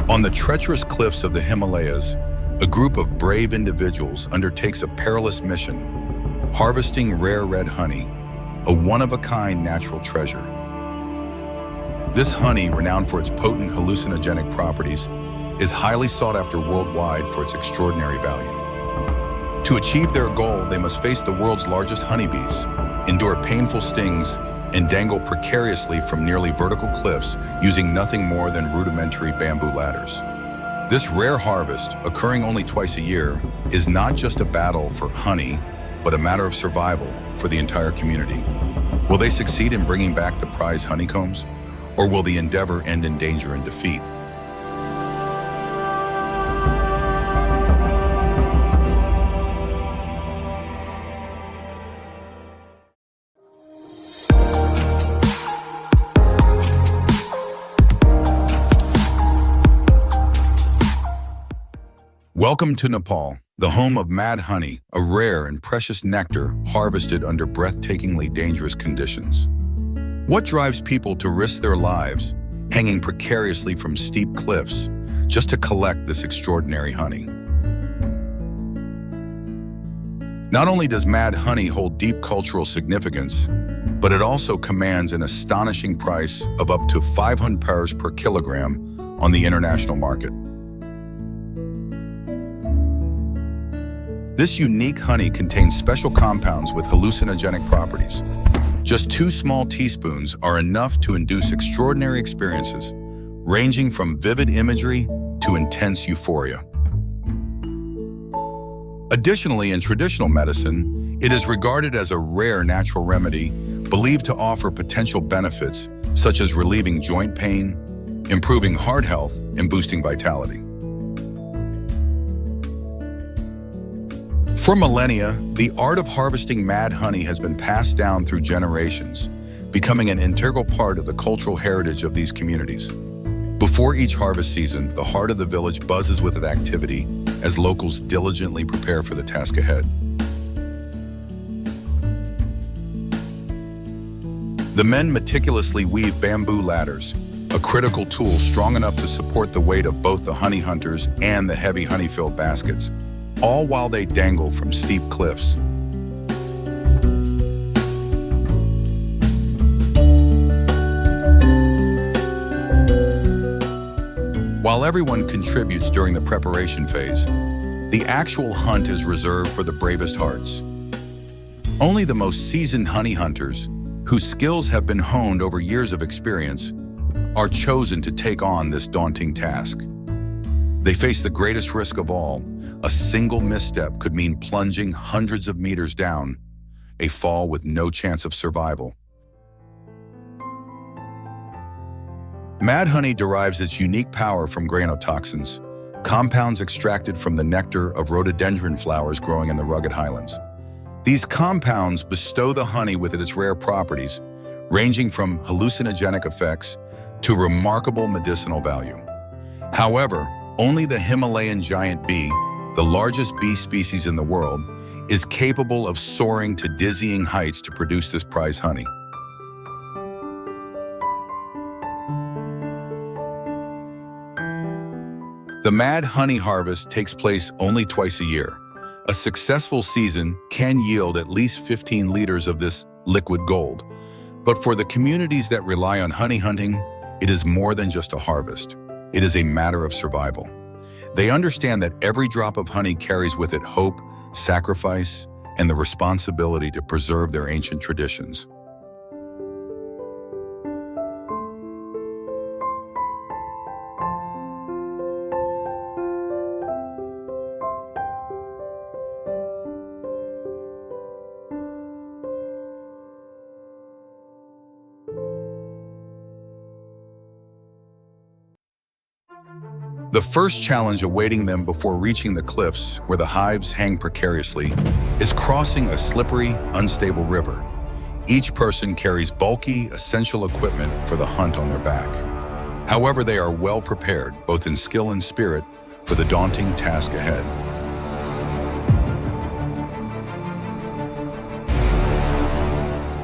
On the treacherous cliffs of the Himalayas, a group of brave individuals undertakes a perilous mission, harvesting rare red honey, a one-of-a-kind natural treasure. This honey, renowned for its potent hallucinogenic properties, is highly sought after worldwide for its extraordinary value. To achieve their goal, they must face the world's largest honeybees, endure painful stings, and dangle precariously from nearly vertical cliffs using nothing more than rudimentary bamboo ladders. This rare harvest, occurring only twice a year, is not just a battle for honey, but a matter of survival for the entire community. Will they succeed in bringing back the prize honeycombs, or will the endeavor end in danger and defeat? Welcome to Nepal, the home of mad honey, a rare and precious nectar harvested under breathtakingly dangerous conditions. What drives people to risk their lives, hanging precariously from steep cliffs, just to collect this extraordinary honey? Not only does mad honey hold deep cultural significance, but it also commands an astonishing price of up to 500 pairs per kilogram on the international market. This unique honey contains special compounds with hallucinogenic properties. Just 2 small teaspoons are enough to induce extraordinary experiences, ranging from vivid imagery to intense euphoria. Additionally, in traditional medicine, it is regarded as a rare natural remedy believed to offer potential benefits such as relieving joint pain, improving heart health, and boosting vitality. For millennia, the art of harvesting mad honey has been passed down through generations, becoming an integral part of the cultural heritage of these communities. Before each harvest season, the heart of the village buzzes with activity as locals diligently prepare for the task ahead. The men meticulously weave bamboo ladders, a critical tool strong enough to support the weight of both the honey hunters and the heavy honey-filled baskets, all while they dangle from steep cliffs. While everyone contributes during the preparation phase, the actual hunt is reserved for the bravest hearts. Only the most seasoned honey hunters, whose skills have been honed over years of experience, are chosen to take on this daunting task. They face the greatest risk of all. A single misstep could mean plunging hundreds of meters down, a fall with no chance of survival. Mad honey derives its unique power from grainotoxins, compounds extracted from the nectar of rhododendron flowers growing in the rugged highlands. These compounds bestow the honey with its rare properties, ranging from hallucinogenic effects to remarkable medicinal value. However, only the Himalayan giant bee, the largest bee species in the world, is capable of soaring to dizzying heights to produce this prize honey. The mad honey harvest takes place only twice a year. A successful season can yield at least 15 liters of this liquid gold. But for the communities that rely on honey hunting, it is more than just a harvest. It is a matter of survival. They understand that every drop of honey carries with it hope, sacrifice, and the responsibility to preserve their ancient traditions. The first challenge awaiting them before reaching the cliffs where the hives hang precariously is crossing a slippery, unstable river. Each person carries bulky, essential equipment for the hunt on their back. However, they are well prepared, both in skill and spirit, for the daunting task ahead.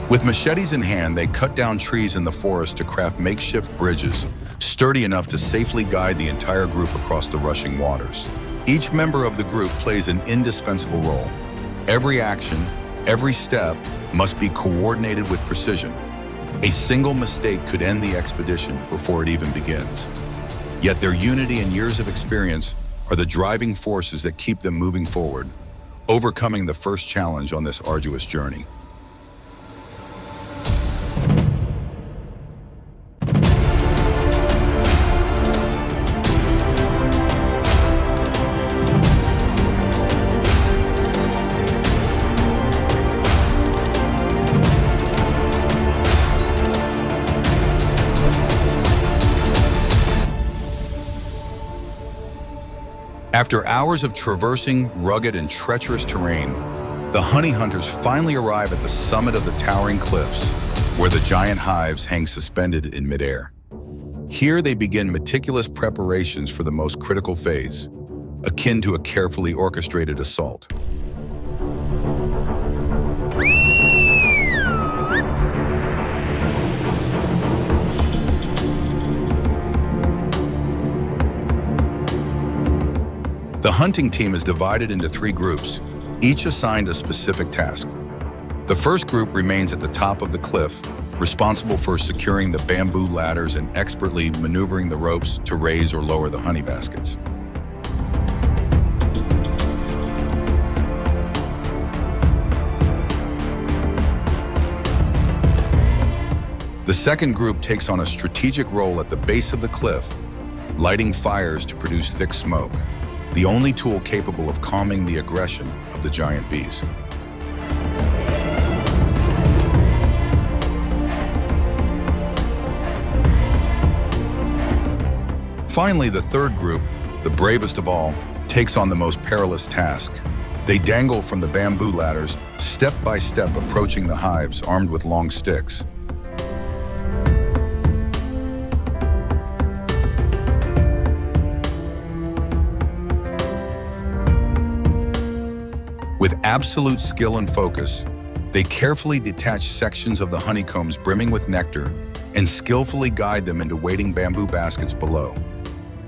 With machetes in hand, they cut down trees in the forest to craft makeshift bridges, sturdy enough to safely guide the entire group across the rushing waters. Each member of the group plays an indispensable role. Every action, every step must be coordinated with precision. A single mistake could end the expedition before it even begins. Yet their unity and years of experience are the driving forces that keep them moving forward, overcoming the first challenge on this arduous journey. After hours of traversing rugged and treacherous terrain, the honey hunters finally arrive at the summit of the towering cliffs, where the giant hives hang suspended in midair. Here they begin meticulous preparations for the most critical phase, akin to a carefully orchestrated assault. The hunting team is divided into 3 groups, each assigned a specific task. The first group remains at the top of the cliff, responsible for securing the bamboo ladders and expertly maneuvering the ropes to raise or lower the honey baskets. The second group takes on a strategic role at the base of the cliff, lighting fires to produce thick smoke, the only tool capable of calming the aggression of the giant bees. Finally, the third group, the bravest of all, takes on the most perilous task. They dangle from the bamboo ladders, step by step approaching the hives armed with long sticks. With absolute skill and focus, they carefully detach sections of the honeycombs brimming with nectar and skillfully guide them into waiting bamboo baskets below.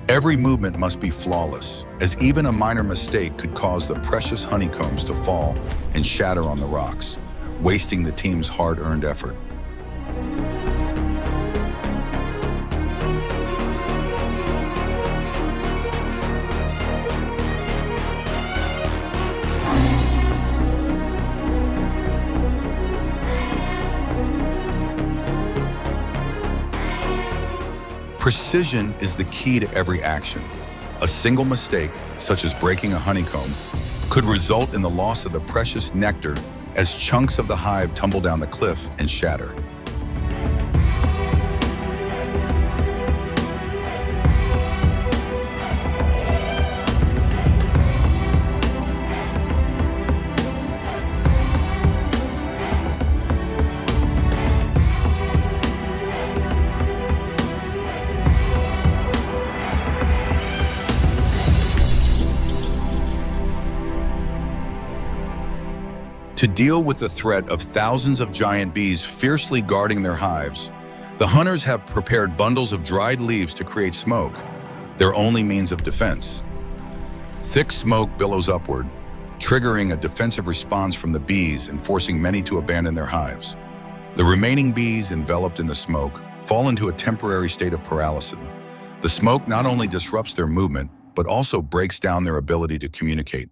Every movement must be flawless, as even a minor mistake could cause the precious honeycombs to fall and shatter on the rocks, wasting the team's hard-earned effort. Precision is the key to every action. A single mistake, such as breaking a honeycomb, could result in the loss of the precious nectar as chunks of the hive tumble down the cliff and shatter. To deal with the threat of thousands of giant bees fiercely guarding their hives, the hunters have prepared bundles of dried leaves to create smoke, their only means of defense. Thick smoke billows upward, triggering a defensive response from the bees and forcing many to abandon their hives. The remaining bees, enveloped in the smoke, fall into a temporary state of paralysis. The smoke not only disrupts their movement, but also breaks down their ability to communicate.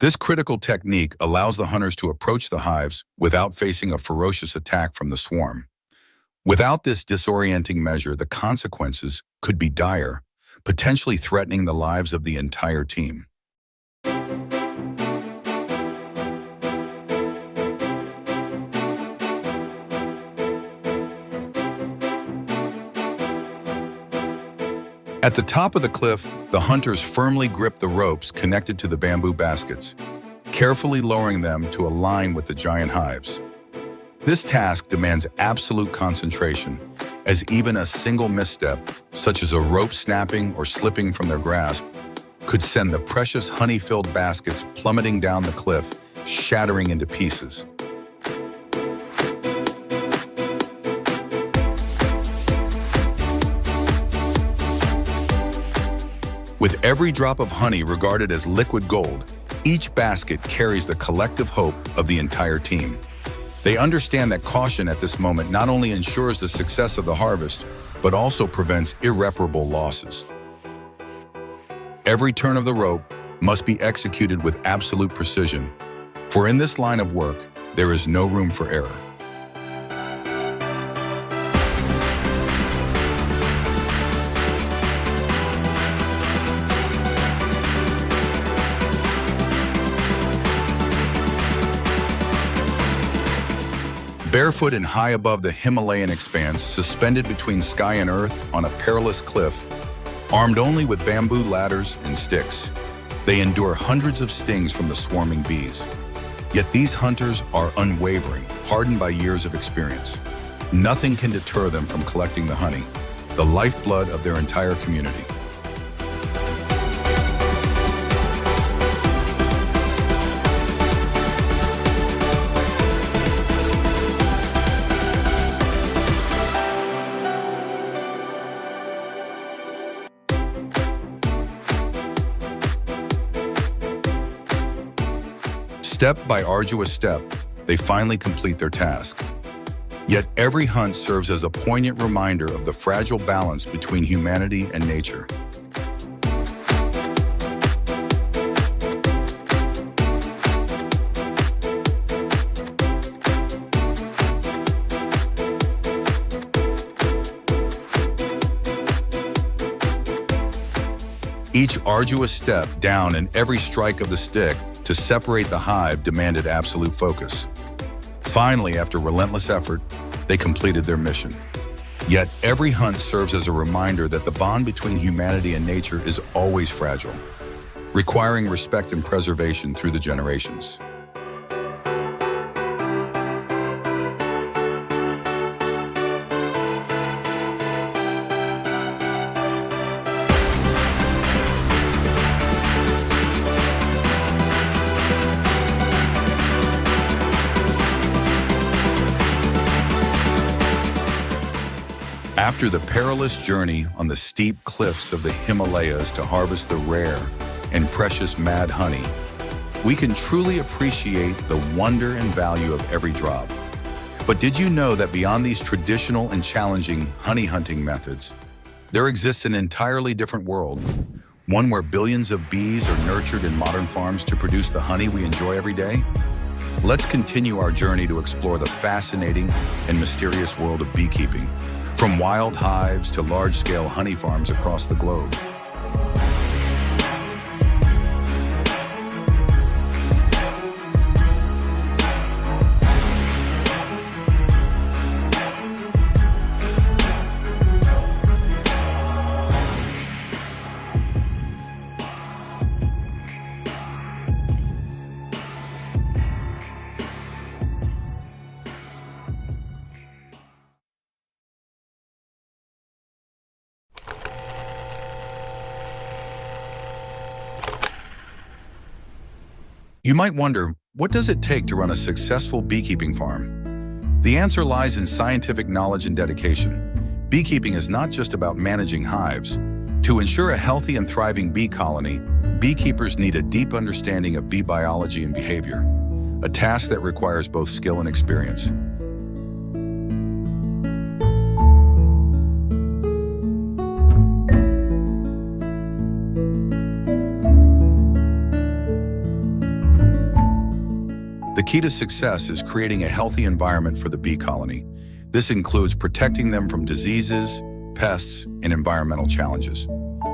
This critical technique allows the hunters to approach the hives without facing a ferocious attack from the swarm. Without this disorienting measure, the consequences could be dire, potentially threatening the lives of the entire team. At the top of the cliff, the hunters firmly grip the ropes connected to the bamboo baskets, carefully lowering them to align with the giant hives. This task demands absolute concentration, as even a single misstep, such as a rope snapping or slipping from their grasp, could send the precious honey-filled baskets plummeting down the cliff, shattering into pieces. With every drop of honey regarded as liquid gold, each basket carries the collective hope of the entire team. They understand that caution at this moment not only ensures the success of the harvest, but also prevents irreparable losses. Every turn of the rope must be executed with absolute precision, for in this line of work, there is no room for error. Barefoot and high above the Himalayan expanse, suspended between sky and earth on a perilous cliff, armed only with bamboo ladders and sticks, they endure hundreds of stings from the swarming bees. Yet these hunters are unwavering, hardened by years of experience. Nothing can deter them from collecting the honey, the lifeblood of their entire community. Step by arduous step, they finally complete their task. Yet every hunt serves as a poignant reminder of the fragile balance between humanity and nature. Each arduous step down and every strike of the stick to separate the hive demanded absolute focus. Finally, after relentless effort, they completed their mission. Yet every hunt serves as a reminder that the bond between humanity and nature is always fragile, requiring respect and preservation through the generations. After the perilous journey on the steep cliffs of the Himalayas to harvest the rare and precious mad honey, we can truly appreciate the wonder and value of every drop. But did you know that beyond these traditional and challenging honey hunting methods, there exists an entirely different world, one where billions of bees are nurtured in modern farms to produce the honey we enjoy every day? Let's continue our journey to explore the fascinating and mysterious world of beekeeping, from wild hives to large-scale honey farms across the globe. You might wonder, what does it take to run a successful beekeeping farm? The answer lies in scientific knowledge and dedication. Beekeeping is not just about managing hives. To ensure a healthy and thriving bee colony, beekeepers need a deep understanding of bee biology and behavior, a task that requires both skill and experience. The key to success is creating a healthy environment for the bee colony. This includes protecting them from diseases, pests, and environmental challenges.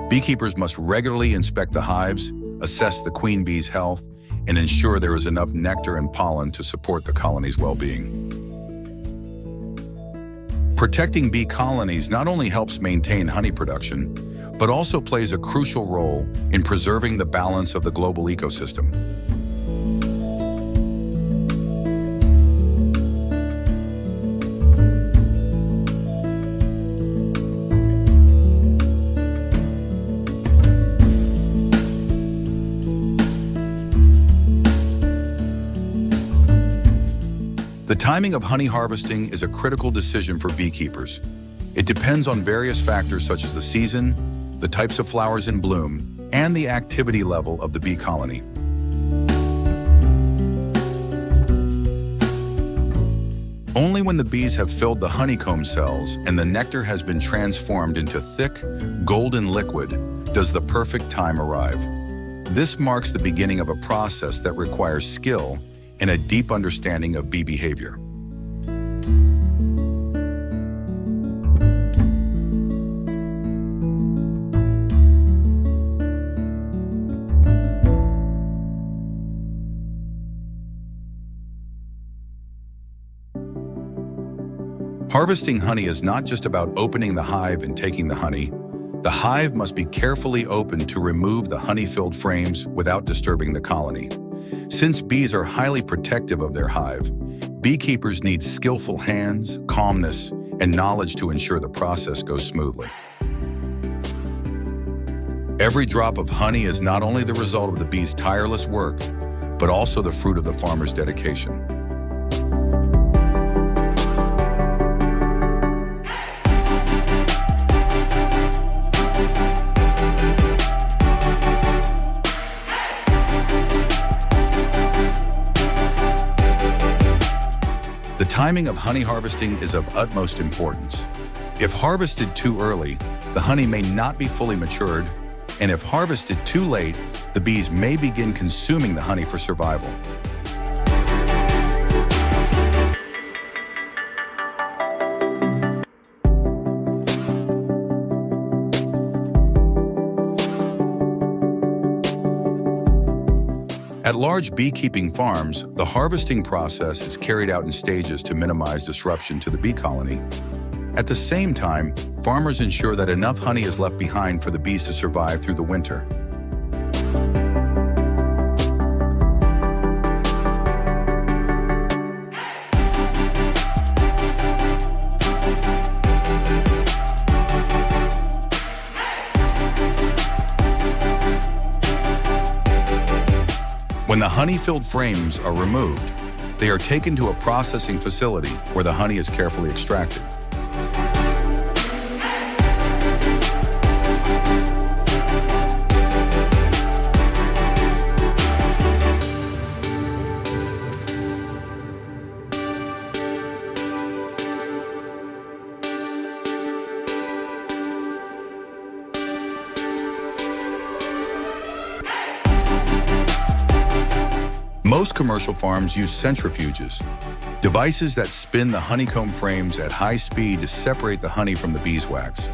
Beekeepers must regularly inspect the hives, assess the queen bee's health, and ensure there is enough nectar and pollen to support the colony's well-being. Protecting bee colonies not only helps maintain honey production, but also plays a crucial role in preserving the balance of the global ecosystem. The timing of honey harvesting is a critical decision for beekeepers. It depends on various factors such as the season, the types of flowers in bloom, and the activity level of the bee colony. Only when the bees have filled the honeycomb cells and the nectar has been transformed into thick, golden liquid does the perfect time arrive. This marks the beginning of a process that requires skill and a deep understanding of bee behavior. Harvesting honey is not just about opening the hive and taking the honey. The hive must be carefully opened to remove the honey-filled frames without disturbing the colony. Since bees are highly protective of their hive, beekeepers need skillful hands, calmness, and knowledge to ensure the process goes smoothly. Every drop of honey is not only the result of the bees' tireless work, but also the fruit of the farmer's dedication. The timing of honey harvesting is of utmost importance. If harvested too early, the honey may not be fully matured, and if harvested too late, the bees may begin consuming the honey for survival. At large beekeeping farms, the harvesting process is carried out in stages to minimize disruption to the bee colony. At the same time, farmers ensure that enough honey is left behind for the bees to survive through the winter. When the honey-filled frames are removed, they are taken to a processing facility where the honey is carefully extracted. Most commercial farms use centrifuges, devices that spin the honeycomb frames at high speed to separate the honey from the beeswax.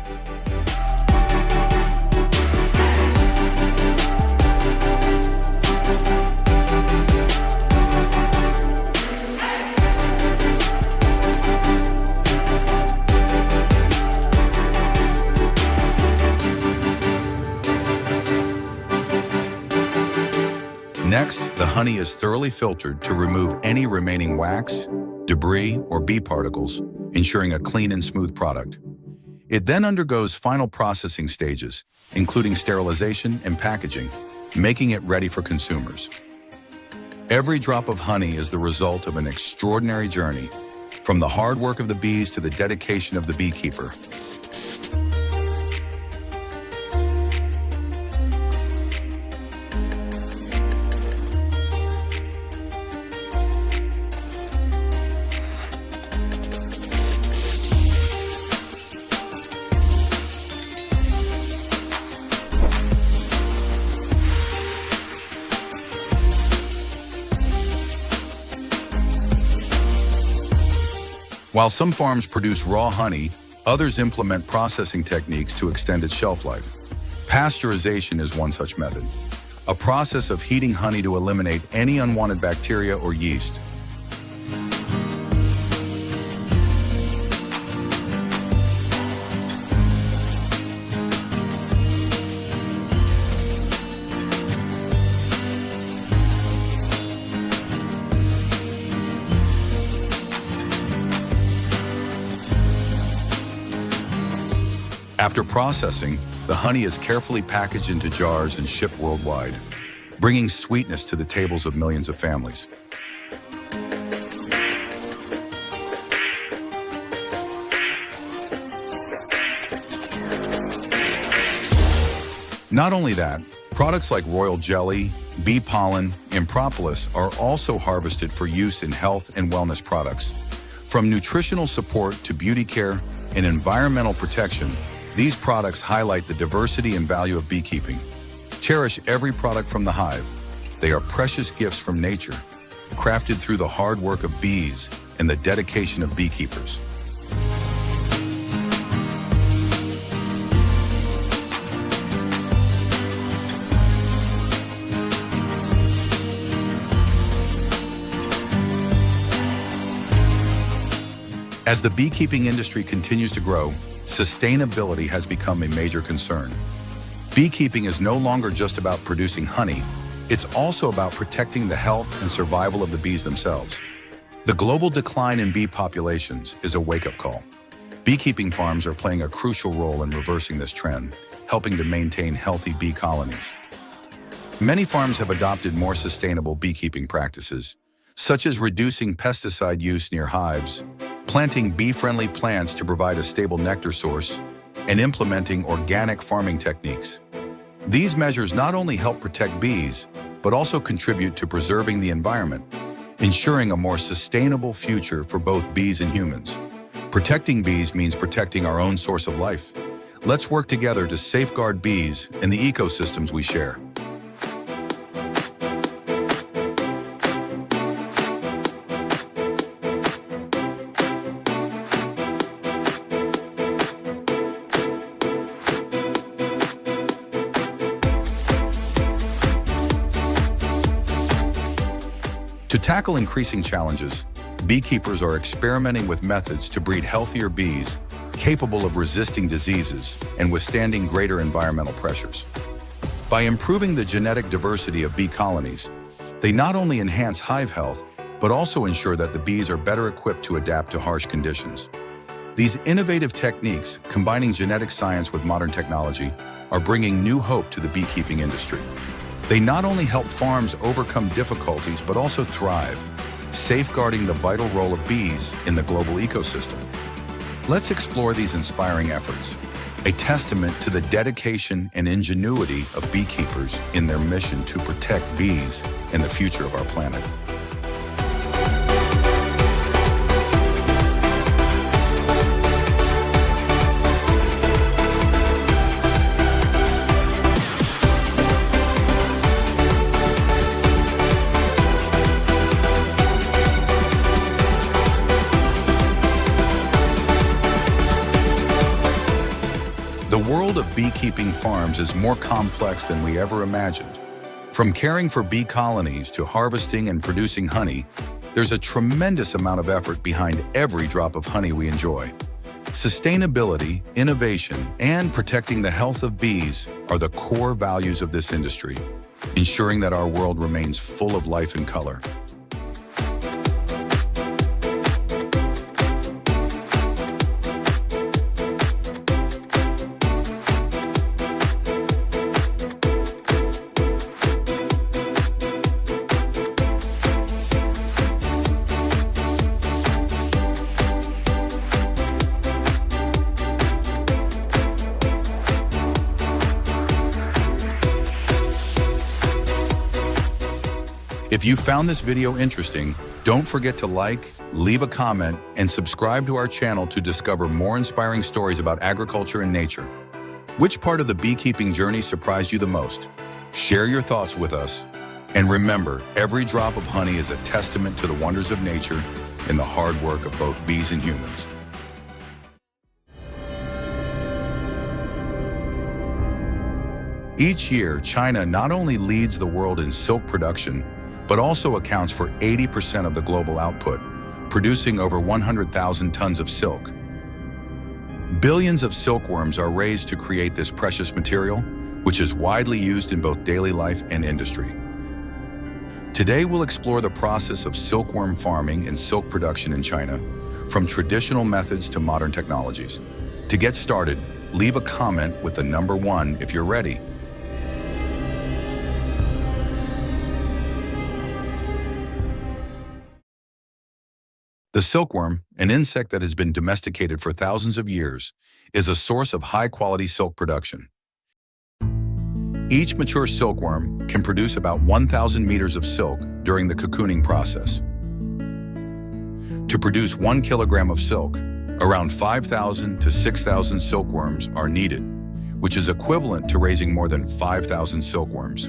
Next, the honey is thoroughly filtered to remove any remaining wax, debris, or bee particles, ensuring a clean and smooth product. It then undergoes final processing stages, including sterilization and packaging, making it ready for consumers. Every drop of honey is the result of an extraordinary journey, from the hard work of the bees to the dedication of the beekeeper. While some farms produce raw honey, others implement processing techniques to extend its shelf life. Pasteurization is one such method, a process of heating honey to eliminate any unwanted bacteria or yeast. After processing, the honey is carefully packaged into jars and shipped worldwide, bringing sweetness to the tables of millions of families. Not only that, Products like royal jelly, bee pollen, and propolis are also harvested for use in health and wellness products. From nutritional support to beauty care and environmental protection, these products highlight the diversity and value of beekeeping. Cherish every product from the hive. They are precious gifts from nature, crafted through the hard work of bees and the dedication of beekeepers. As the beekeeping industry continues to grow, sustainability has become a major concern. Beekeeping is no longer just about producing honey, it's also about protecting the health and survival of the bees themselves. The global decline in bee populations is a wake-up call. Beekeeping farms are playing a crucial role in reversing this trend, helping to maintain healthy bee colonies. Many farms have adopted more sustainable beekeeping practices, such as reducing pesticide use near hives, planting bee-friendly plants to provide a stable nectar source, and implementing organic farming techniques. These measures not only help protect bees, but also contribute to preserving the environment, ensuring a more sustainable future for both bees and humans. Protecting bees means protecting our own source of life. Let's work together to safeguard bees and the ecosystems we share. To tackle increasing challenges, beekeepers are experimenting with methods to breed healthier bees capable of resisting diseases and withstanding greater environmental pressures. By improving the genetic diversity of bee colonies, they not only enhance hive health, but also ensure that the bees are better equipped to adapt to harsh conditions. These innovative techniques, combining genetic science with modern technology, are bringing new hope to the beekeeping industry. They not only help farms overcome difficulties, but also thrive, safeguarding the vital role of bees in the global ecosystem. Let's explore these inspiring efforts, a testament to the dedication and ingenuity of beekeepers in their mission to protect bees and the future of our planet. The world of beekeeping farms is more complex than we ever imagined. From caring for bee colonies to harvesting and producing honey, there's a tremendous amount of effort behind every drop of honey we enjoy. Sustainability, innovation, and protecting the health of bees are the core values of this industry, ensuring that our world remains full of life and color. If you found this video interesting, don't forget to like, leave a comment, and subscribe to our channel to discover more inspiring stories about agriculture and nature. Which part of the beekeeping journey surprised you the most? Share your thoughts with us. And remember, every drop of honey is a testament to the wonders of nature and the hard work of both bees and humans. Each year, China not only leads the world in silk production, but also accounts for 80% of the global output, producing over 100,000 tons of silk. Billions of silkworms are raised to create this precious material, which is widely used in both daily life and industry. Today, we'll explore the process of silkworm farming and silk production in China, from traditional methods to modern technologies. To get started, leave a comment with the number 1 if you're ready. The silkworm, an insect that has been domesticated for thousands of years, is a source of high-quality silk production. Each mature silkworm can produce about 1,000 meters of silk during the cocooning process. To produce 1 kilogram of silk, around 5,000 to 6,000 silkworms are needed, which is equivalent to raising more than 5,000 silkworms.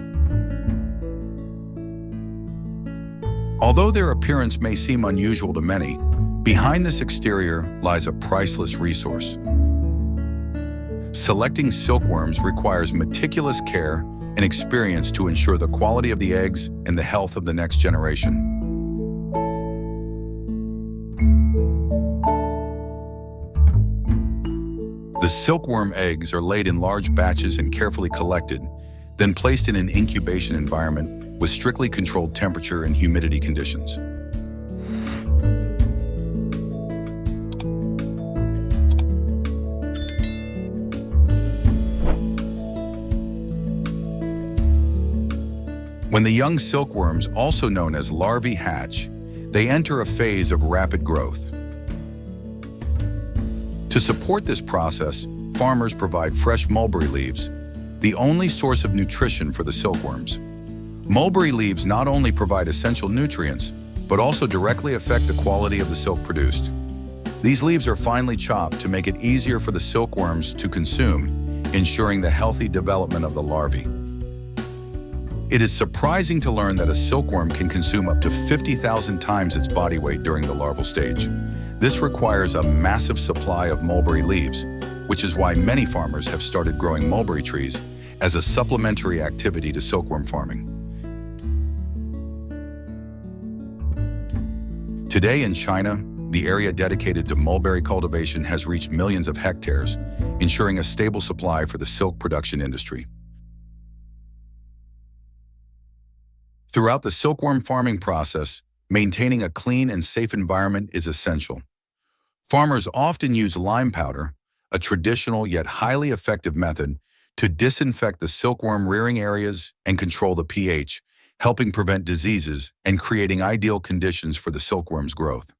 Although their appearance may seem unusual to many, behind this exterior lies a priceless resource. Selecting silkworms requires meticulous care and experience to ensure the quality of the eggs and the health of the next generation. The silkworm eggs are laid in large batches and carefully collected, then placed in an incubation environment with strictly controlled temperature and humidity conditions. When the young silkworms, also known as larvae, hatch, they enter a phase of rapid growth. To support this process, farmers provide fresh mulberry leaves, the only source of nutrition for the silkworms. Mulberry leaves not only provide essential nutrients, but also directly affect the quality of the silk produced. These leaves are finely chopped to make it easier for the silkworms to consume, ensuring the healthy development of the larvae. It is surprising to learn that a silkworm can consume up to 50,000 times its body weight during the larval stage. This requires a massive supply of mulberry leaves, which is why many farmers have started growing mulberry trees as a supplementary activity to silkworm farming. Today in China, the area dedicated to mulberry cultivation has reached millions of hectares, ensuring a stable supply for the silk production industry. Throughout the silkworm farming process, maintaining a clean and safe environment is essential. Farmers often use lime powder, a traditional yet highly effective method, to disinfect the silkworm rearing areas and control the pH, helping prevent diseases and creating ideal conditions for the silkworm's growth.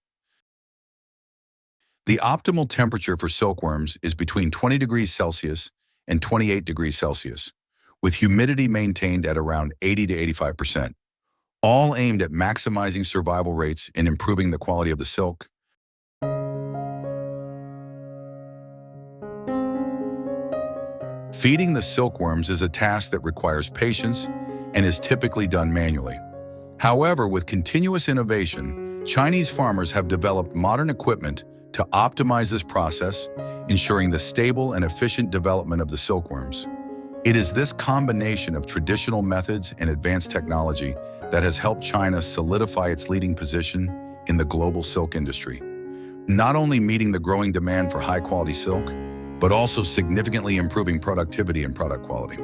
The optimal temperature for silkworms is between 20 degrees Celsius and 28 degrees Celsius, with humidity maintained at around 80 to 85%, all aimed at maximizing survival rates and improving the quality of the silk. Feeding the silkworms is a task that requires patience and is typically done manually. However, with continuous innovation, Chinese farmers have developed modern equipment to optimize this process, ensuring the stable and efficient development of the silkworms. It is this combination of traditional methods and advanced technology that has helped China solidify its leading position in the global silk industry, not only meeting the growing demand for high-quality silk, but also significantly improving productivity and product quality.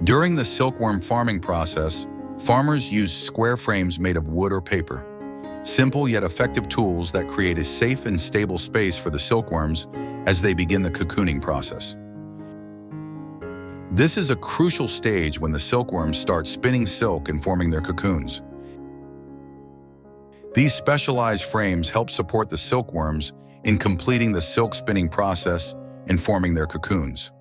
During the silkworm farming process, farmers use square frames made of wood or paper, simple yet effective tools that create a safe and stable space for the silkworms as they begin the cocooning process. This is a crucial stage when the silkworms start spinning silk and forming their cocoons. These specialized frames help support the silkworms in completing the silk spinning process and forming their cocoons.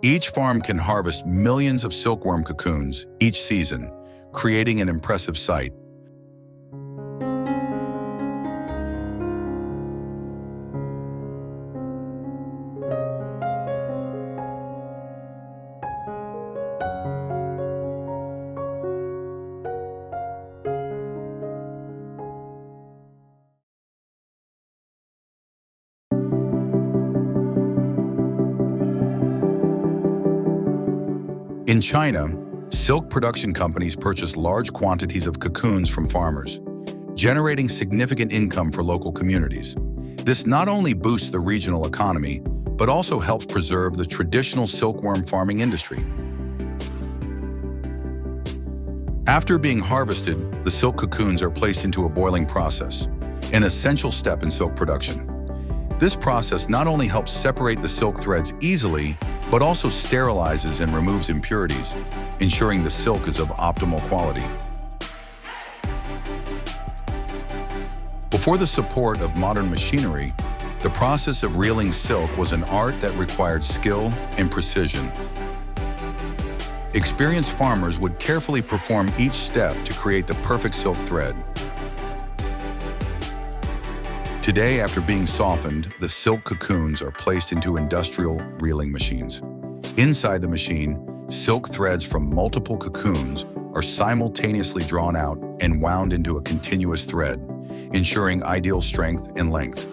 Each farm can harvest millions of silkworm cocoons each season, creating an impressive sight. In China, silk production companies purchase large quantities of cocoons from farmers, generating significant income for local communities. This not only boosts the regional economy, but also helps preserve the traditional silkworm farming industry. After being harvested, the silk cocoons are placed into a boiling process, an essential step in silk production. This process not only helps separate the silk threads easily, but also sterilizes and removes impurities, ensuring the silk is of optimal quality. Before the support of modern machinery, The process of reeling silk was an art that required skill and precision. Experienced farmers would carefully perform each step to create the perfect silk thread. Today, after being softened, the silk cocoons are placed into industrial reeling machines. Inside the machine, silk threads from multiple cocoons are simultaneously drawn out and wound into a continuous thread, ensuring ideal strength and length.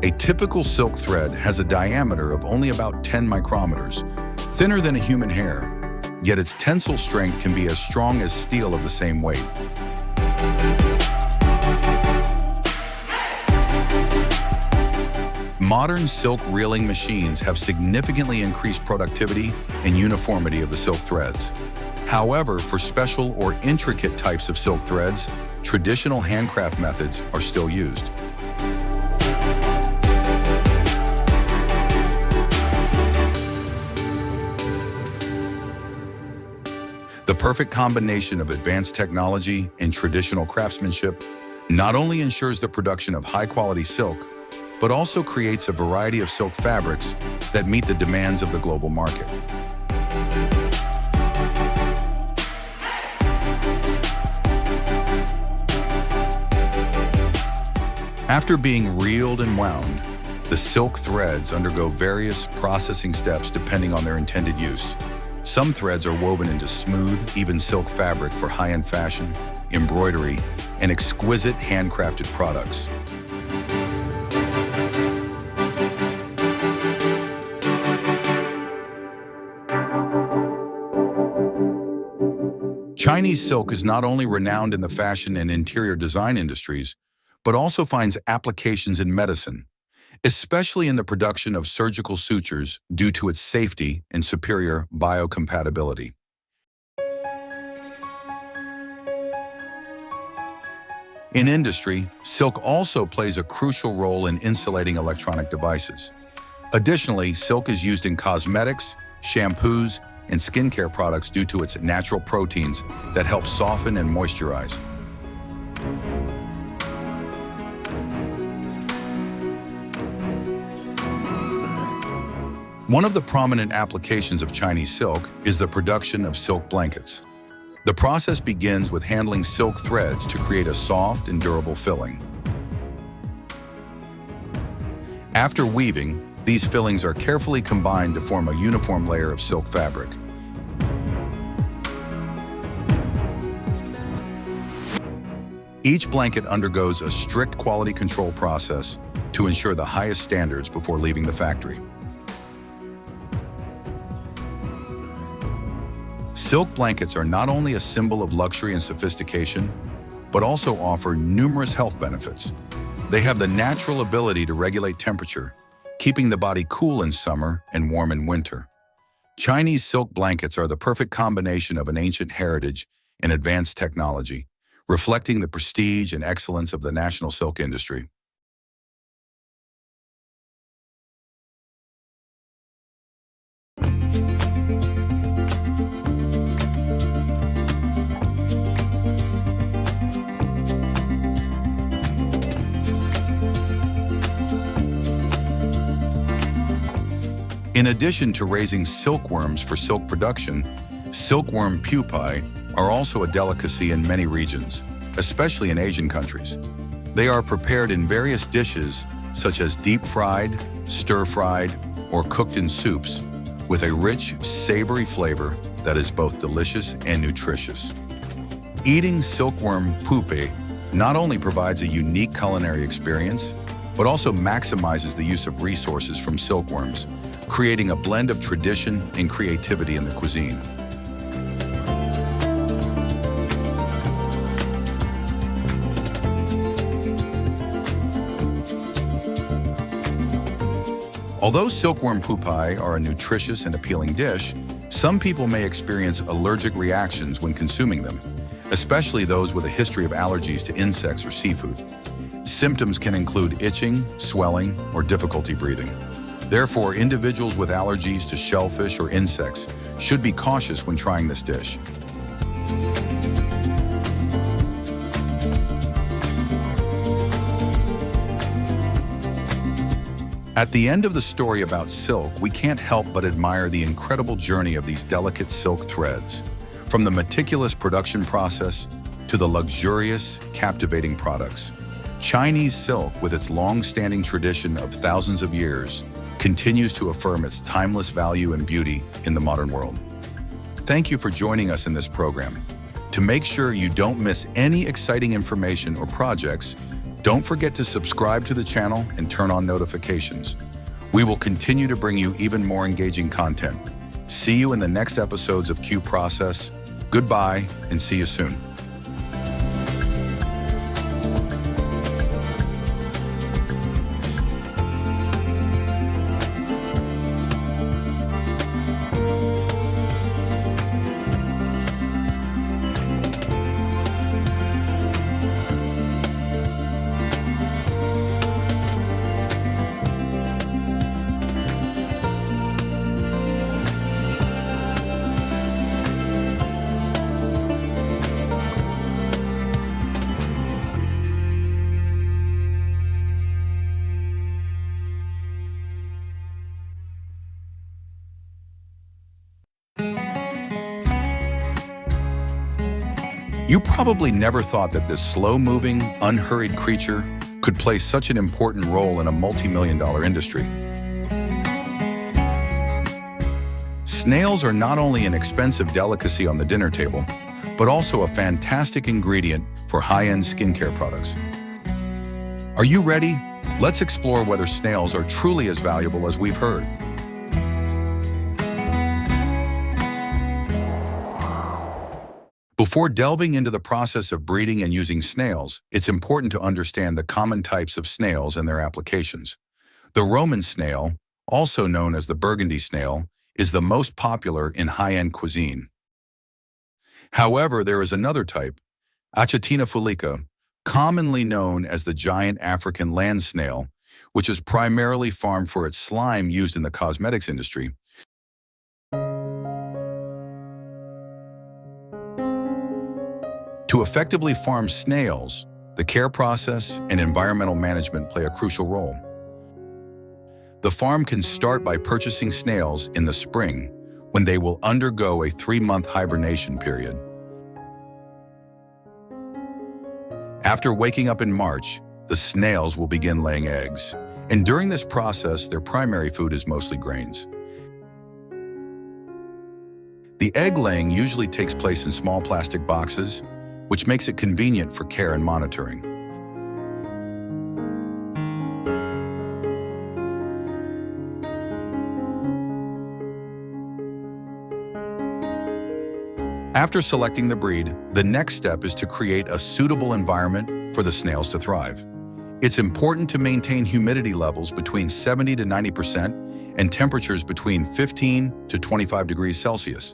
A typical silk thread has a diameter of only about 10 micrometers, thinner than a human hair, yet its tensile strength can be as strong as steel of the same weight. Modern silk reeling machines have significantly increased productivity and uniformity of the silk threads. However, for special or intricate types of silk threads, traditional handcraft methods are still used. The perfect combination of advanced technology and traditional craftsmanship not only ensures the production of high-quality silk, but also creates a variety of silk fabrics that meet the demands of the global market. After being reeled and wound, the silk threads undergo various processing steps depending on their intended use. Some threads are woven into smooth, even silk fabric for high-end fashion, embroidery, and exquisite handcrafted products. Chinese silk is not only renowned in the fashion and interior design industries, but also finds applications in medicine, especially in the production of surgical sutures due to its safety and superior biocompatibility. In industry, silk also plays a crucial role in insulating electronic devices. Additionally, silk is used in cosmetics, shampoos, and skincare products due to its natural proteins that help soften and moisturize. One of the prominent applications of Chinese silk is the production of silk blankets. The process begins with handling silk threads to create a soft and durable filling. After weaving, these fillings are carefully combined to form a uniform layer of silk fabric. Each blanket undergoes a strict quality control process to ensure the highest standards before leaving the factory. Silk blankets are not only a symbol of luxury and sophistication, but also offer numerous health benefits. They have the natural ability to regulate temperature, keeping the body cool in summer and warm in winter. Chinese silk blankets are the perfect combination of an ancient heritage and advanced technology, reflecting the prestige and excellence of the national silk industry. In addition to raising silkworms for silk production, silkworm pupae are also a delicacy in many regions, especially in Asian countries. They are prepared in various dishes such as deep-fried, stir-fried, or cooked in soups, with a rich, savory flavor that is both delicious and nutritious. Eating silkworm pupae not only provides a unique culinary experience, but also maximizes the use of resources from silkworms, creating a blend of tradition and creativity in the cuisine. Although silkworm pupae are a nutritious and appealing dish, some people may experience allergic reactions when consuming them, especially those with a history of allergies to insects or seafood. Symptoms can include itching, swelling, or difficulty breathing. Therefore, individuals with allergies to shellfish or insects should be cautious when trying this dish. At the end of the story about silk, we can't help but admire the incredible journey of these delicate silk threads, from the meticulous production process to the luxurious, captivating products. Chinese silk, with its long-standing tradition of thousands of years, continues to affirm its timeless value and beauty in the modern world. Thank you for joining us in this program. To make sure you don't miss any exciting information or projects, don't forget to subscribe to the channel and turn on notifications. We will continue to bring you even more engaging content. See you in the next episodes of Q Process. Goodbye and see you soon. You probably never thought that this slow-moving, unhurried creature could play such an important role in a multi-million-dollar industry. Snails are not only an expensive delicacy on the dinner table, but also a fantastic ingredient for high-end skincare products. Are you ready? Let's explore whether snails are truly as valuable as we've heard. Before delving into the process of breeding and using snails, it's important to understand the common types of snails and their applications. The Roman snail, also known as the Burgundy snail, is the most popular in high-end cuisine. However, there is another type, Achatina fulica, commonly known as the giant African land snail, which is primarily farmed for its slime used in the cosmetics industry. To effectively farm snails, the care process and environmental management play a crucial role. The farm can start by purchasing snails in the spring, when they will undergo a 3-month hibernation period. After waking up in March, the snails will begin laying eggs, and during this process, their primary food is mostly grains. The egg laying usually takes place in small plastic boxes, which makes it convenient for care and monitoring. After selecting the breed, the next step is to create a suitable environment for the snails to thrive. It's important to maintain humidity levels between 70 to 90% and temperatures between 15 to 25 degrees Celsius.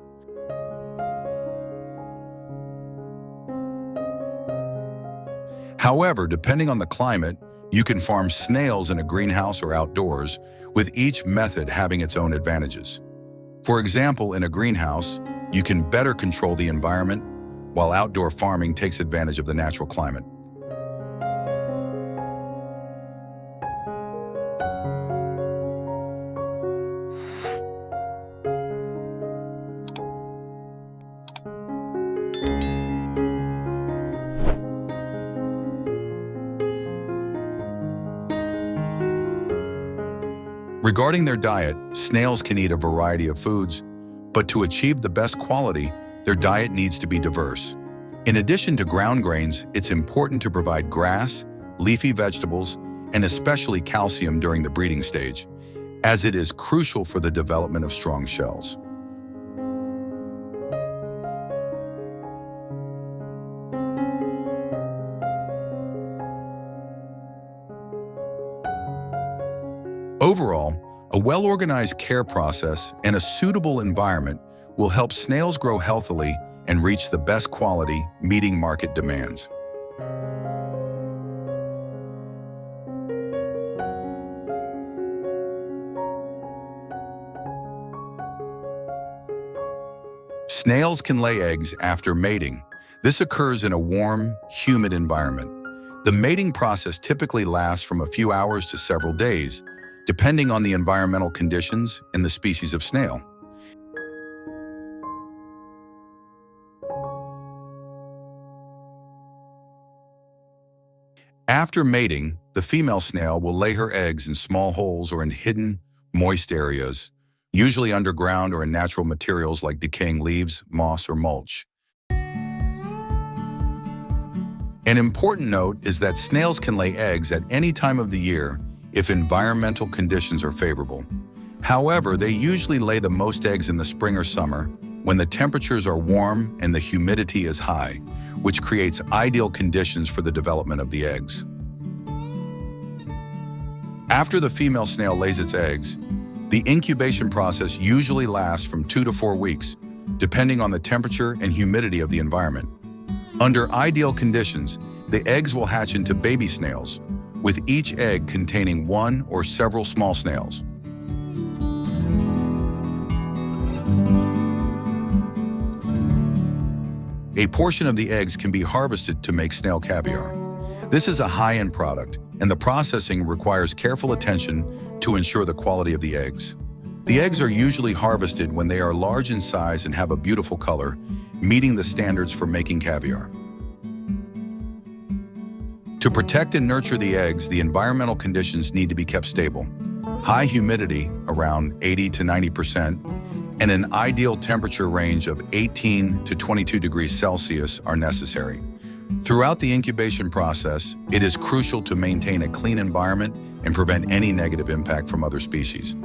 However, depending on the climate, you can farm snails in a greenhouse or outdoors, with each method having its own advantages. For example, in a greenhouse, you can better control the environment, while outdoor farming takes advantage of the natural climate. Regarding their diet, snails can eat a variety of foods, but to achieve the best quality, their diet needs to be diverse. In addition to ground grains, it's important to provide grass, leafy vegetables, and especially calcium during the breeding stage, as it is crucial for the development of strong shells. Overall, a well-organized care process and a suitable environment will help snails grow healthily and reach the best quality, meeting market demands. Snails can lay eggs after mating. This occurs in a warm, humid environment. The mating process typically lasts from a few hours to several days, depending on the environmental conditions and the species of snail. After mating, the female snail will lay her eggs in small holes or in hidden, moist areas, usually underground or in natural materials like decaying leaves, moss, or mulch. An important note is that snails can lay eggs at any time of the year if environmental conditions are favorable. However, they usually lay the most eggs in the spring or summer when the temperatures are warm and the humidity is high, which creates ideal conditions for the development of the eggs. After the female snail lays its eggs, the incubation process usually lasts from 2 to 4 weeks, depending on the temperature and humidity of the environment. Under ideal conditions, the eggs will hatch into baby snails, with each egg containing one or several small snails. A portion of the eggs can be harvested to make snail caviar. This is a high-end product, and the processing requires careful attention to ensure the quality of the eggs. The eggs are usually harvested when they are large in size and have a beautiful color, meeting the standards for making caviar. To protect and nurture the eggs, the environmental conditions need to be kept stable. High humidity, around 80 to 90%, and an ideal temperature range of 18 to 22 degrees Celsius are necessary. Throughout the incubation process, it is crucial to maintain a clean environment and prevent any negative impact from other species.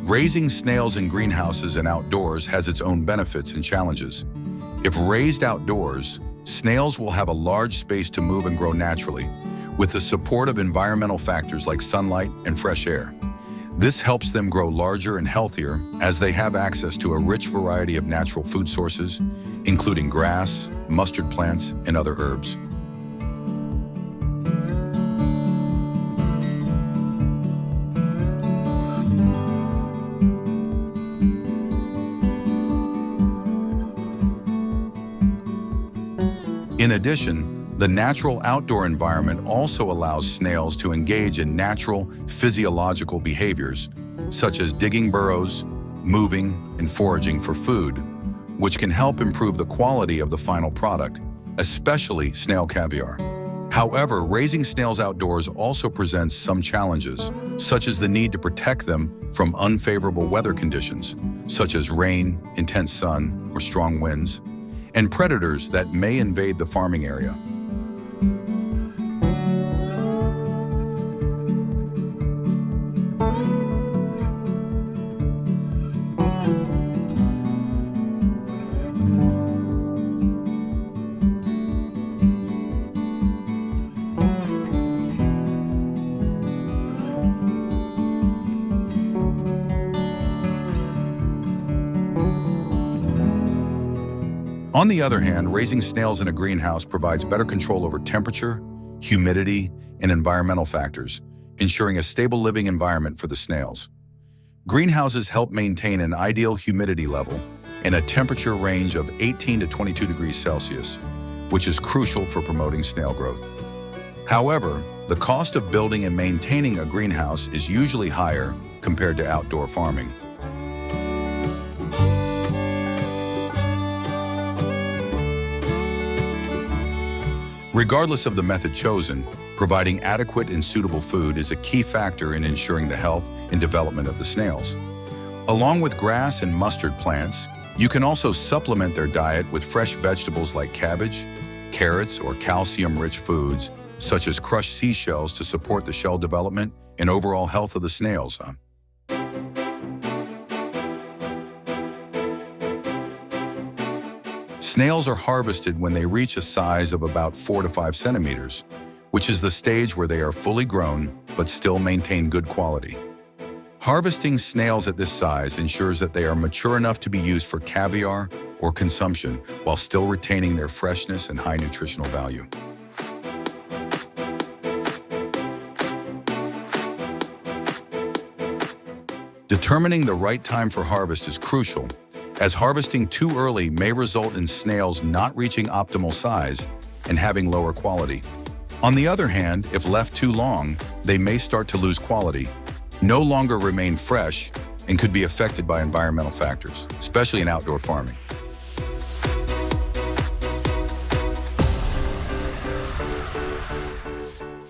Raising snails in greenhouses and outdoors has its own benefits and challenges. If raised outdoors, snails will have a large space to move and grow naturally, with the support of environmental factors like sunlight and fresh air. This helps them grow larger and healthier as they have access to a rich variety of natural food sources, including grass, mustard plants, and other herbs. In addition, the natural outdoor environment also allows snails to engage in natural physiological behaviors, such as digging burrows, moving, and foraging for food, which can help improve the quality of the final product, especially snail caviar. However, raising snails outdoors also presents some challenges, such as the need to protect them from unfavorable weather conditions, such as rain, intense sun, or strong winds, and predators that may invade the farming area. On the other hand, raising snails in a greenhouse provides better control over temperature, humidity, and environmental factors, ensuring a stable living environment for the snails. Greenhouses help maintain an ideal humidity level and a temperature range of 18 to 22 degrees Celsius, which is crucial for promoting snail growth. However, the cost of building and maintaining a greenhouse is usually higher compared to outdoor farming. Regardless of the method chosen, providing adequate and suitable food is a key factor in ensuring the health and development of the snails. Along with grass and mustard plants, you can also supplement their diet with fresh vegetables like cabbage, carrots, or calcium-rich foods, such as crushed seashells to support the shell development and overall health of the snails. Snails are harvested when they reach a size of about 4 to 5 centimeters, which is the stage where they are fully grown but still maintain good quality. Harvesting snails at this size ensures that they are mature enough to be used for caviar or consumption while still retaining their freshness and high nutritional value. Determining the right time for harvest is crucial, as harvesting too early may result in snails not reaching optimal size and having lower quality. On the other hand, if left too long, they may start to lose quality, no longer remain fresh, and could be affected by environmental factors, especially in outdoor farming.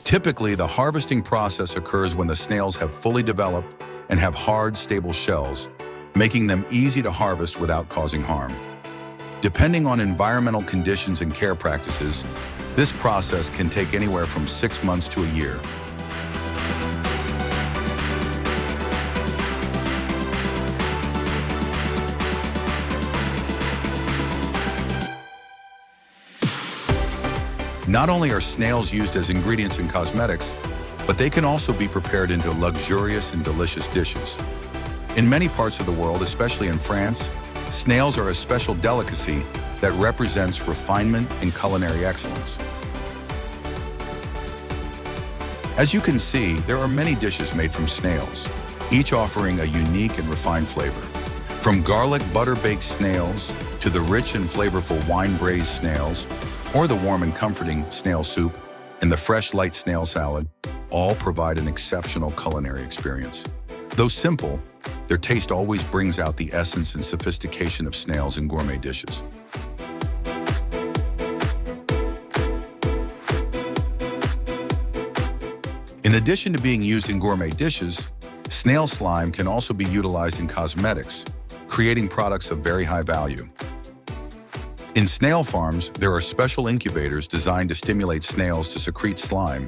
Typically, the harvesting process occurs when the snails have fully developed and have hard, stable shells, making them easy to harvest without causing harm. Depending on environmental conditions and care practices, this process can take anywhere from 6 months to a year. Not only are snails used as ingredients in cosmetics, but they can also be prepared into luxurious and delicious dishes. In many parts of the world, especially in France, snails are a special delicacy that represents refinement and culinary excellence. As you can see, there are many dishes made from snails, each offering a unique and refined flavor. From garlic butter-baked snails to the rich and flavorful wine-braised snails, or the warm and comforting snail soup and the fresh light snail salad, all provide an exceptional culinary experience. Though simple, their taste always brings out the essence and sophistication of snails in gourmet dishes. In addition to being used in gourmet dishes, snail slime can also be utilized in cosmetics, creating products of very high value. In snail farms, there are special incubators designed to stimulate snails to secrete slime,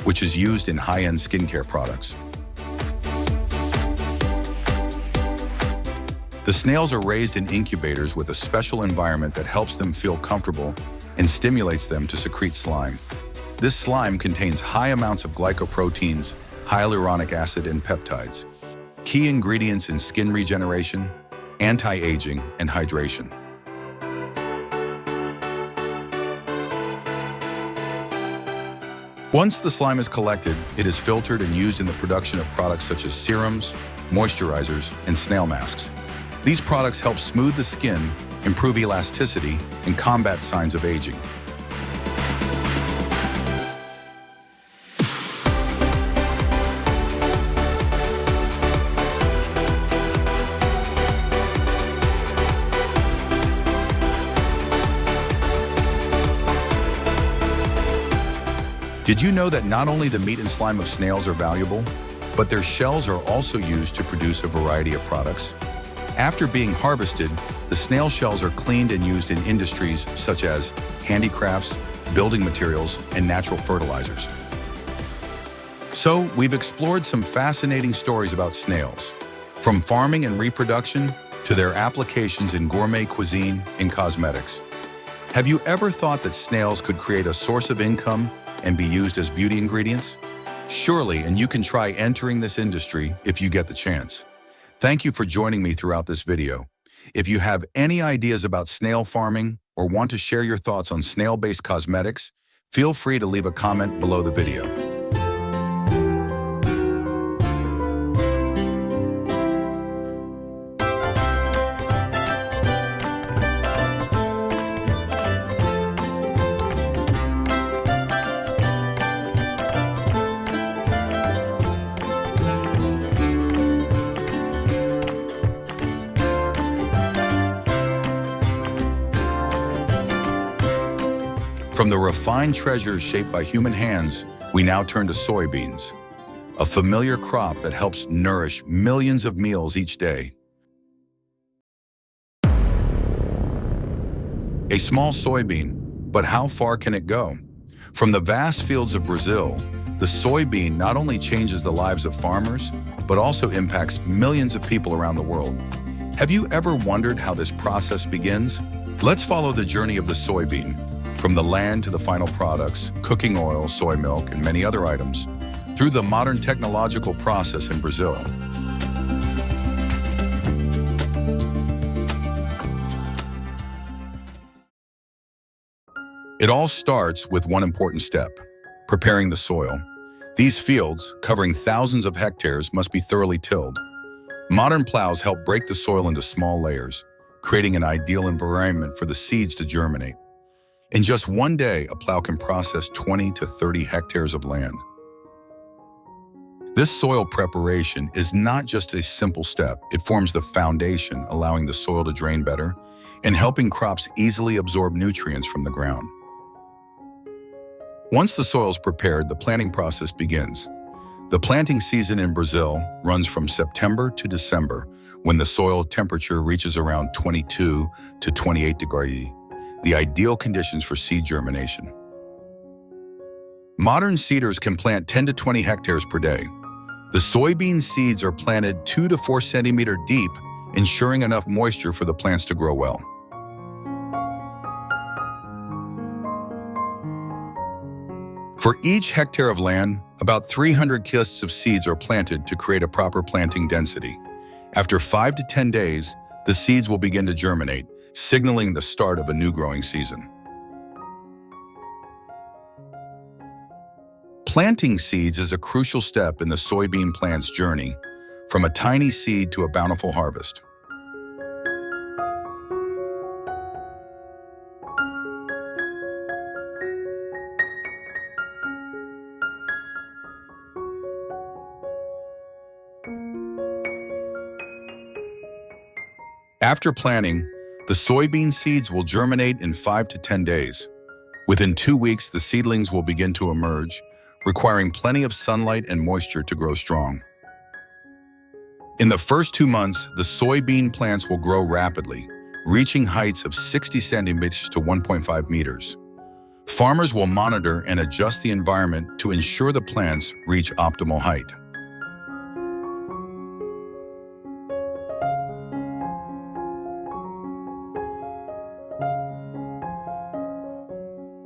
which is used in high-end skincare products. The snails are raised in incubators with a special environment that helps them feel comfortable and stimulates them to secrete slime. This slime contains high amounts of glycoproteins, hyaluronic acid, and peptides, key ingredients in skin regeneration, anti-aging, and hydration. Once the slime is collected, it is filtered and used in the production of products such as serums, moisturizers, and snail masks. These products help smooth the skin, improve elasticity, and combat signs of aging. Did you know that not only the meat and slime of snails are valuable, but their shells are also used to produce a variety of products? After being harvested, the snail shells are cleaned and used in industries such as handicrafts, building materials, and natural fertilizers. So, we've explored some fascinating stories about snails, from farming and reproduction to their applications in gourmet cuisine and cosmetics. Have you ever thought that snails could create a source of income and be used as beauty ingredients? Surely, and you can try entering this industry if you get the chance. Thank you for joining me throughout this video. If you have any ideas about snail farming or want to share your thoughts on snail-based cosmetics, feel free to leave a comment below the video. From the refined treasures shaped by human hands, we now turn to soybeans, a familiar crop that helps nourish millions of meals each day. A small soybean, but how far can it go? From the vast fields of Brazil, the soybean not only changes the lives of farmers, but also impacts millions of people around the world. Have you ever wondered how this process begins? Let's follow the journey of the soybean, from the land to the final products, cooking oil, soy milk, and many other items, through the modern technological process in Brazil. It all starts with one important step: preparing the soil. These fields, covering thousands of hectares, must be thoroughly tilled. Modern plows help break the soil into small layers, creating an ideal environment for the seeds to germinate. In just one day, a plow can process 20 to 30 hectares of land. This soil preparation is not just a simple step. It forms the foundation, allowing the soil to drain better and helping crops easily absorb nutrients from the ground. Once the soil is prepared, the planting process begins. The planting season in Brazil runs from September to December, when the soil temperature reaches around 22 to 28 degrees, the ideal conditions for seed germination. Modern seeders can plant 10 to 20 hectares per day. The soybean seeds are planted 2 to 4 centimeters deep, ensuring enough moisture for the plants to grow well. For each hectare of land, about 300 kists of seeds are planted to create a proper planting density. After 5 to 10 days, the seeds will begin to germinate, signaling the start of a new growing season. Planting seeds is a crucial step in the soybean plant's journey, from a tiny seed to a bountiful harvest. After planting, the soybean seeds will germinate in 5 to 10 days. Within 2 weeks, the seedlings will begin to emerge, requiring plenty of sunlight and moisture to grow strong. In the first 2 months, the soybean plants will grow rapidly, reaching heights of 60 centimeters to 1.5 meters. Farmers will monitor and adjust the environment to ensure the plants reach optimal height.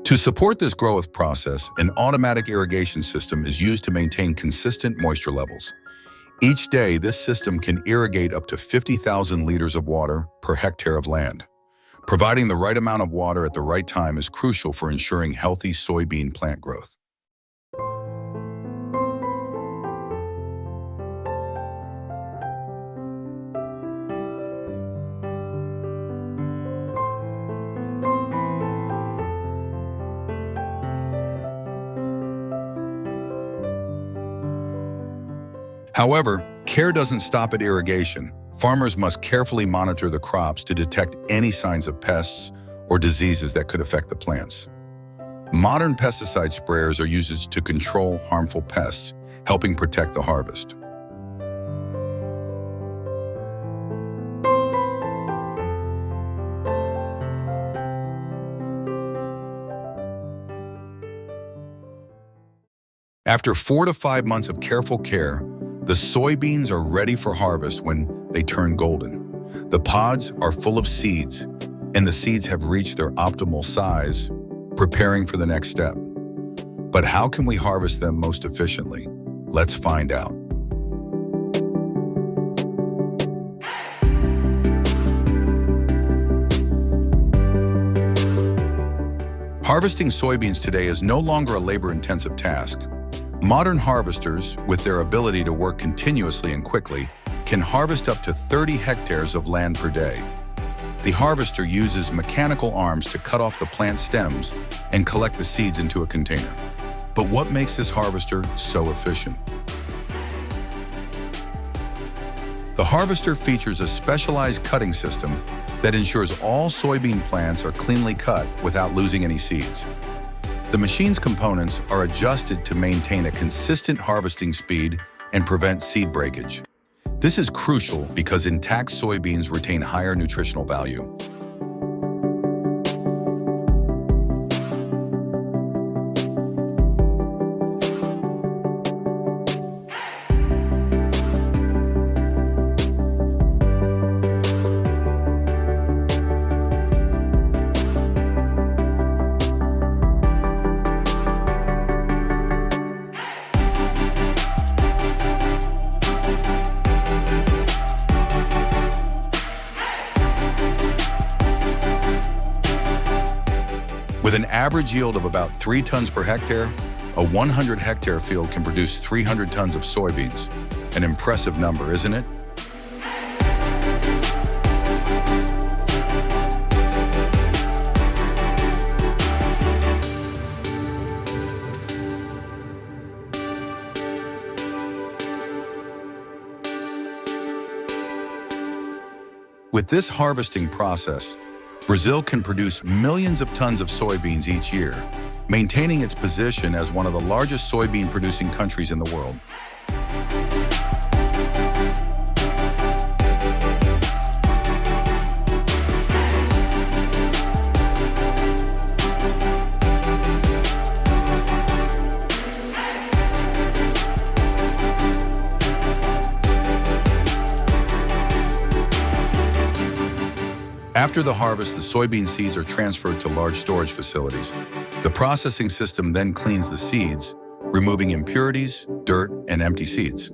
To support this growth process, an automatic irrigation system is used to maintain consistent moisture levels. Each day, this system can irrigate up to 50,000 liters of water per hectare of land. Providing the right amount of water at the right time is crucial for ensuring healthy soybean plant growth. However, care doesn't stop at irrigation. Farmers must carefully monitor the crops to detect any signs of pests or diseases that could affect the plants. Modern pesticide sprayers are used to control harmful pests, helping protect the harvest. After 4 to 5 months of careful care, the soybeans are ready for harvest when they turn golden. The pods are full of seeds, and the seeds have reached their optimal size, preparing for the next step. But how can we harvest them most efficiently? Let's find out. Harvesting soybeans today is no longer a labor-intensive task. Modern harvesters, with their ability to work continuously and quickly, can harvest up to 30 hectares of land per day. The harvester uses mechanical arms to cut off the plant stems and collect the seeds into a container. But what makes this harvester so efficient? The harvester features a specialized cutting system that ensures all soybean plants are cleanly cut without losing any seeds. The machine's components are adjusted to maintain a consistent harvesting speed and prevent seed breakage. This is crucial because intact soybeans retain higher nutritional value. With an average yield of about 3 tons per hectare, a 100-hectare field can produce 300 tons of soybeans. An impressive number, isn't it? With this harvesting process, Brazil can produce millions of tons of soybeans each year, maintaining its position as one of the largest soybean-producing countries in the world. After the harvest, the soybean seeds are transferred to large storage facilities. The processing system then cleans the seeds, removing impurities, dirt, and empty seeds.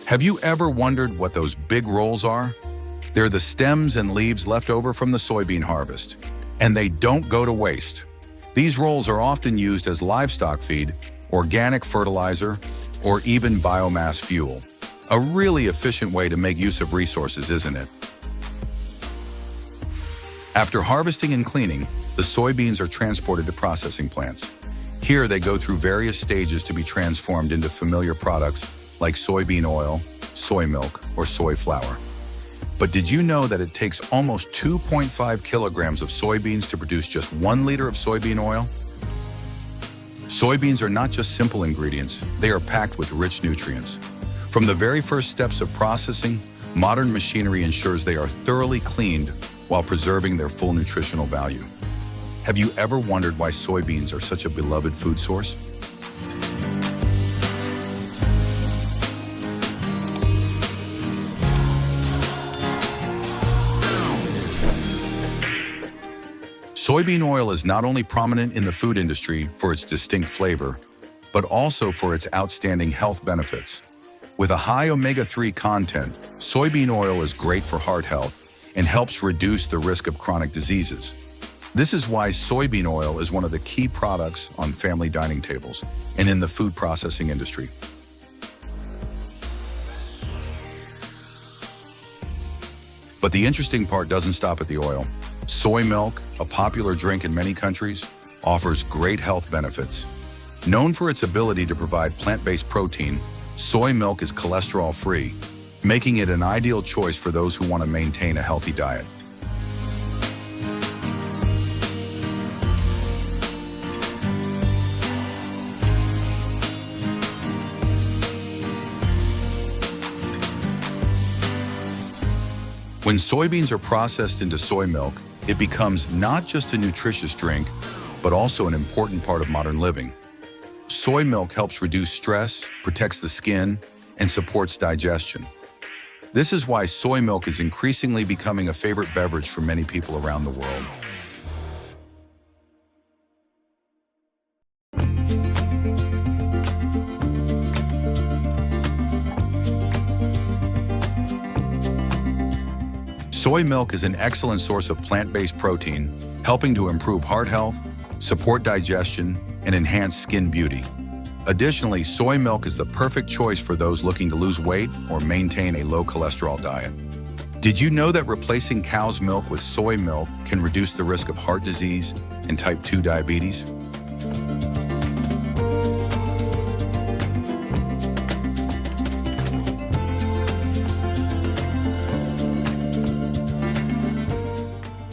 Have you ever wondered what those big rolls are? They're the stems and leaves left over from the soybean harvest, and they don't go to waste. These rolls are often used as livestock feed, organic fertilizer, or even biomass fuel. A really efficient way to make use of resources, isn't it? After harvesting and cleaning, the soybeans are transported to processing plants. Here they go through various stages to be transformed into familiar products like soybean oil, soy milk, or soy flour. But did you know that it takes almost 2.5 kilograms of soybeans to produce just 1 liter of soybean oil? Soybeans are not just simple ingredients, they are packed with rich nutrients. From the very first steps of processing, modern machinery ensures they are thoroughly cleaned while preserving their full nutritional value. Have you ever wondered why soybeans are such a beloved food source? Soybean oil is not only prominent in the food industry for its distinct flavor, but also for its outstanding health benefits. With a high omega-3 content, soybean oil is great for heart health and helps reduce the risk of chronic diseases. This is why soybean oil is one of the key products on family dining tables and in the food processing industry. But the interesting part doesn't stop at the oil. Soy milk, a popular drink in many countries, offers great health benefits. Known for its ability to provide plant-based protein, soy milk is cholesterol-free, making it an ideal choice for those who want to maintain a healthy diet. When soybeans are processed into soy milk, it becomes not just a nutritious drink, but also an important part of modern living. Soy milk helps reduce stress, protects the skin, and supports digestion. This is why soy milk is increasingly becoming a favorite beverage for many people around the world. Soy milk is an excellent source of plant-based protein, helping to improve heart health, support digestion, and enhance skin beauty. Additionally, soy milk is the perfect choice for those looking to lose weight or maintain a low cholesterol diet. Did you know that replacing cow's milk with soy milk can reduce the risk of heart disease and type 2 diabetes?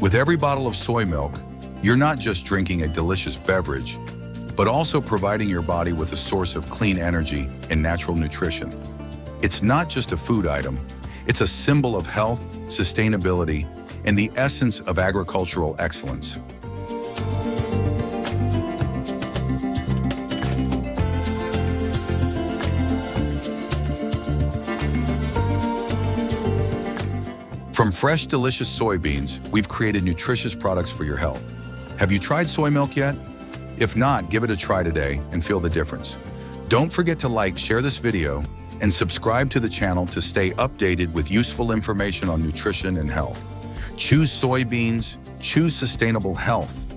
With every bottle of soy milk, you're not just drinking a delicious beverage, but also providing your body with a source of clean energy and natural nutrition. It's not just a food item, it's a symbol of health, sustainability, and the essence of agricultural excellence. From fresh, delicious soybeans, we've created nutritious products for your health. Have you tried soy milk yet? If not, give it a try today and feel the difference. Don't forget to like, share this video, and subscribe to the channel to stay updated with useful information on nutrition and health. Choose soybeans, choose sustainable health.